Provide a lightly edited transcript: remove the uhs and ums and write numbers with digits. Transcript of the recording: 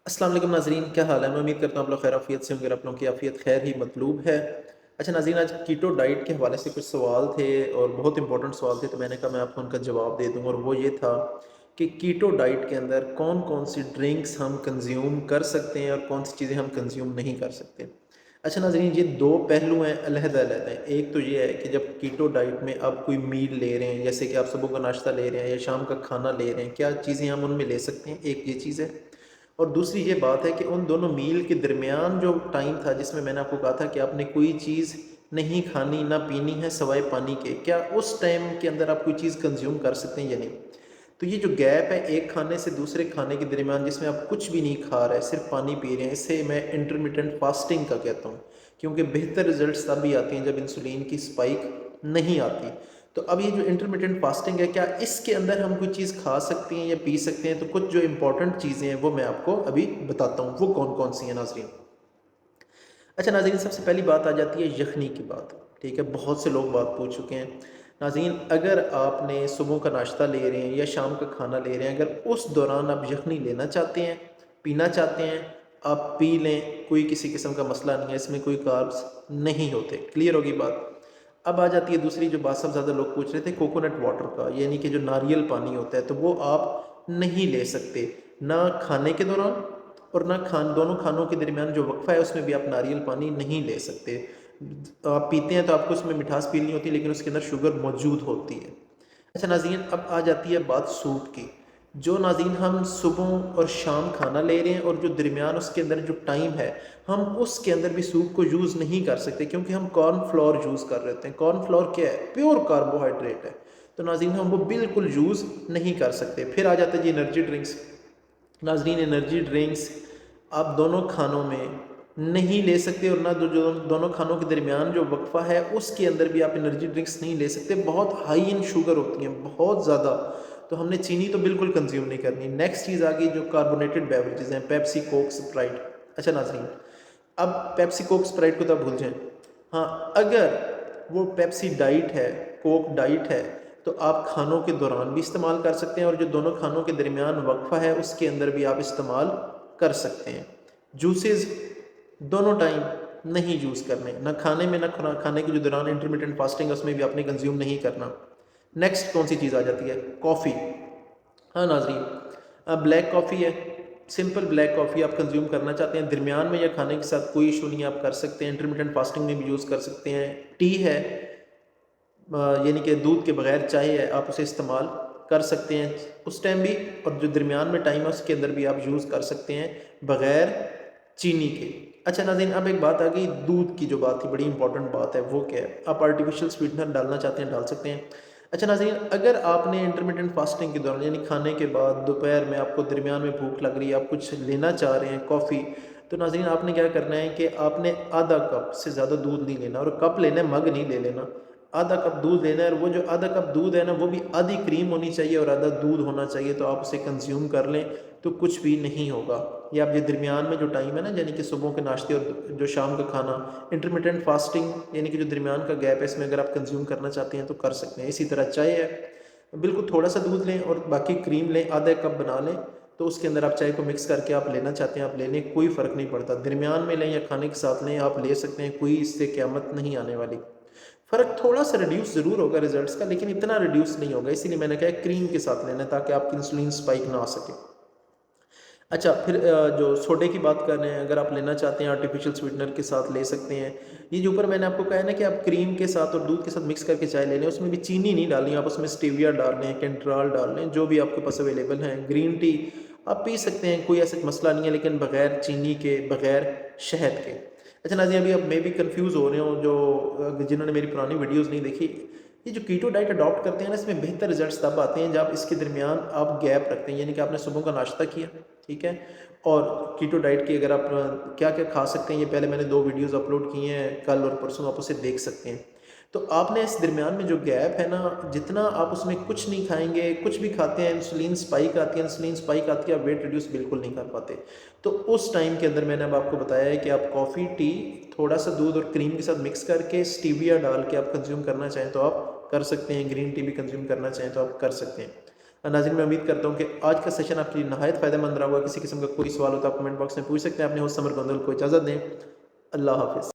अस्सलाम वालेकुम नाज़रीन, क्या हाल है? मैं उम्मीद करता हूँ आप लोग खैर आफ़ियत से होंगे, अपनों की आफ़ियत खैर ही मतलूब है। अच्छा नाज़रीन, आज कीटो डाइट के हवाले से कुछ सवाल थे और बहुत इंपॉर्टेंट सवाल थे, तो मैंने कहा मैं आपको उनका जवाब दे दूँ। और वो ये था कि कीटो डाइट के अंदर कौन-कौन सी ड्रिंक्स हम कंज़्यूम कर सकते हैं और कौन सी चीज़ें हम कंज़्यूम नहीं कर सकते। अच्छा नाज़रीन, ये 2 पहलू हैं, अलग-अलग हैं। एक तो ये है कि जब कीटो डाइट में आप कोई मील ले रहे हैं, जैसे कि आप सुबह का नाश्ता ले रहे हैं या शाम का खाना ले रहे हैं, क्या चीज़ें हम उनमें ले सकते हैं? एक ये चीज़ है। और दूसरी ये बात है कि उन दोनों मील के दरमियान जो टाइम था जिसमें मैंने आपको कहा था कि आपने कोई चीज़ नहीं खानी ना पीनी है सवाए पानी के, क्या उस टाइम के अंदर आप कोई चीज़ कंज्यूम कर सकते हैं या नहीं। तो ये जो गैप है एक खाने से दूसरे खाने के दरमियान, जिसमें आप कुछ भी नहीं खा रहे सिर्फ पानी पी रहे हैं, इसे मैं इंटरमिटेंट फास्टिंग का कहता हूँ। क्योंकि बेहतर रिजल्ट्स तभी आते हैं जब इंसुलिन की स्पाइक नहीं आती। तो अब ये जो इंटरमिटेंट फास्टिंग है, क्या इसके अंदर हम कोई चीज़ खा सकते हैं या पी सकते हैं? तो कुछ जो इंपॉर्टेंट चीज़ें हैं वो मैं आपको अभी बताता हूँ, वो कौन कौन सी हैं नाजरीन। अच्छा नाज़रीन, सबसे पहली बात आ जाती है यखनी की बात। ठीक है, बहुत से लोग बात पूछ चुके हैं। नाज़रीन, अगर आपने सुबह का नाश्ता ले रहे हैं या शाम का खाना ले रहे हैं, अगर उस दौरान आप यखनी लेना चाहते हैं, पीना चाहते हैं, आप पी लें, कोई किसी किस्म का मसला नहीं है, इसमें कोई कार्ब्स नहीं होते। क्लियर होगी बात। अब आ जाती है दूसरी जो बात सब ज़्यादा लोग पूछ रहे थे, कोकोनट वाटर का, यानी कि जो नारियल पानी होता है, तो वो आप नहीं ले सकते, ना खाने के दौरान और ना दोनों खानों के दरमियान जो वक्फा है उसमें भी आप नारियल पानी नहीं ले सकते। आप पीते हैं तो आपको उसमें मिठास फील नहीं होती, लेकिन उसके अंदर शुगर मौजूद होती है। अच्छा नाज़रीन, अब आ जाती है बात सूप की। जो नाज़रीन हम सुबह और शाम खाना ले रहे हैं और जो दरमियान उसके अंदर जो टाइम है, हम उसके अंदर भी सूप को यूज़ नहीं कर सकते, क्योंकि हम कॉर्नफ्लोर यूज़ कर रहे होते हैं। कॉर्नफ्लोर क्या है? प्योर कार्बोहाइड्रेट है। तो नाज़रीन, हम वो बिल्कुल यूज़ नहीं कर सकते। फिर आ जाता है जी एनर्जी ड्रिंक्स। नाज़रीन, एनर्जी ड्रिंक्स आप दोनों खानों में नहीं ले सकते, और ना जो दोनों खानों के दरमियान जो वक्फा है उसके अंदर भी आप एनर्जी ड्रिंक्स नहीं ले सकते। बहुत हाई इन शुगर होती हैं, बहुत ज़्यादा। तो हमने चीनी तो बिल्कुल कंज्यूम नहीं करनी। नेक्स्ट चीज़ आ गई जो कार्बोनेटेड बेवरेजेस हैं, पेप्सी, कोक, स्प्राइट। अच्छा नाज़रीन, अब पेप्सी, कोक, स्प्राइट को तो आप भूल जाएं। हाँ, अगर वो पेप्सी डाइट है, कोक डाइट है, तो आप खानों के दौरान भी इस्तेमाल कर सकते हैं, और जो दोनों खानों के दरमियान वक्फा है उसके अंदर भी आप इस्तेमाल कर सकते हैं। जूसेस दोनों टाइम नहीं यूज़ करने, ना खाने में ना खाने के जो दौरान इंटरमीडिएट फास्टिंग है उसमें भी आपने कंज्यूम नहीं करना। नेक्स्ट कौन सी चीज़ आ जाती है? कॉफ़ी। हाँ नाज़रीन, ब्लैक कॉफ़ी है, सिंपल ब्लैक कॉफ़ी आप कंज्यूम करना चाहते हैं दरमियान में या खाने के साथ, कोई इशू नहीं, आप कर सकते हैं। इंटरमीडिएट फास्टिंग में भी यूज़ कर सकते हैं। टी है, यानी कि दूध के बगैर चाय है, आप उसे इस्तेमाल कर सकते हैं उस टाइम भी, और जो दरमियान में टाइम है उसके अंदर भी आप यूज़ कर सकते हैं बग़ैर चीनी के। अच्छा नाज़रीन, अब एक बात आ गई दूध की, जो बात थी, बड़ी इंपॉर्टेंट बात है, वो क्या है? आप आर्टिफिशियल स्वीटनर डालना चाहते हैं, डाल सकते हैं। अच्छा नाज़रीन, अगर आपने इंटरमिटेंट फास्टिंग के दौरान, यानी खाने के बाद दोपहर में आपको दरमियान में भूख लग रही है, आप कुछ लेना चाह रहे हैं, कॉफ़ी, तो नाज़रीन आपने क्या करना है कि आपने आधा कप से ज़्यादा दूध नहीं लेना, और कप लेना है, मग नहीं ले लेना। आधा कप दूध लेना है, और वो जो आधा कप दूध है ना, वो भी आधी क्रीम होनी चाहिए और आधा दूध होना चाहिए। तो आप उसे कंज्यूम कर लें तो कुछ भी नहीं होगा। ये आप ये दरमियान में जो टाइम है ना, यानी कि सुबह के नाश्ते और जो शाम का खाना, इंटरमिटेंट फास्टिंग यानी कि जो दरमियान का गैप है, इसमें अगर आप कंज्यूम करना चाहते हैं तो कर सकते हैं। इसी तरह चाय है, बिल्कुल थोड़ा सा दूध लें और बाकी क्रीम लें, आधा कप बना लें, तो उसके अंदर आप चाय को मिक्स करके आप लेना चाहते हैं आप ले लें, कोई फ़र्क नहीं पड़ता। दरमियान में लें या खाने के साथ लें, आप ले सकते हैं, कोई इससे क़यामत नहीं आने वाली। फ़र्क थोड़ा सा रिड्यूस ज़रूर होगा रिजल्ट्स का, लेकिन इतना रिड्यूस नहीं होगा, इसीलिए मैंने कहा क्रीम के साथ लेना है ताकि आपकी इंसुलिन स्पाइक ना आ सके। अच्छा, फिर जो सोडे की बात कर रहे हैं, अगर आप लेना चाहते हैं आर्टिफिशियल स्वीटनर के साथ ले सकते हैं। ये जो ऊपर मैंने आपको कहा है ना कि आप क्रीम के साथ और दूध के साथ मिक्स करके चाय ले लें, उसमें भी चीनी नहीं डालनी, आप उसमें स्टीविया डाल लें, कैंट्राल डाल लें, जो भी आपके पास अवेलेबल हैं। ग्रीन टी आप पी सकते हैं, कोई ऐसा मसला नहीं है, लेकिन बग़ैर चीनी के, बग़ैर शहद के। अच्छा नाज़रीन, अभी अब मैं भी कंफ्यूज हो रहे हो, जो जिन्होंने मेरी पुरानी वीडियोज़ नहीं देखी, ये जो कीटो डाइट अडॉप्ट करते हैं ना, इसमें बेहतर रिजल्ट्स तब आते हैं जब इसके दरमियान आप गैप रखते हैं, यानी कि आपने सुबह का नाश्ता किया, ठीक है, और कीटो डाइट की अगर आप क्या क्या खा सकते हैं, ये पहले मैंने 2 वीडियोज़ अपलोड किए हैं, कल और परसों, आप उसे देख सकते हैं। तो आपने इस दरमियान में जो गैप है ना, जितना आप उसमें कुछ नहीं खाएंगे, कुछ भी खाते हैं, इंसुलिन स्पाइक आती है, इंसुलिन स्पाइक आती है, आप वेट रिड्यूस बिल्कुल नहीं कर पाते। तो उस टाइम के अंदर मैंने अब आपको बताया है कि आप कॉफ़ी, टी, थोड़ा सा दूध और क्रीम के साथ मिक्स करके स्टीविया डाल के आप कंज्यूम करना चाहें तो आप कर सकते हैं, ग्रीन टी भी कंज्यूम करना चाहें तो आप कर सकते हैं। नाज़रीन मैं उम्मीद करता हूँ कि आज का सेशन आपके लिए नहायत फ़ायदेमंद रहा होगा। किसी किस्म का कोई सवाल हो तो आप कमेंट बॉक्स में पूछ सकते हैं। अपने होस्ट समर गोंदल को इजाज़त दें। अल्लाह हाफ़िज़।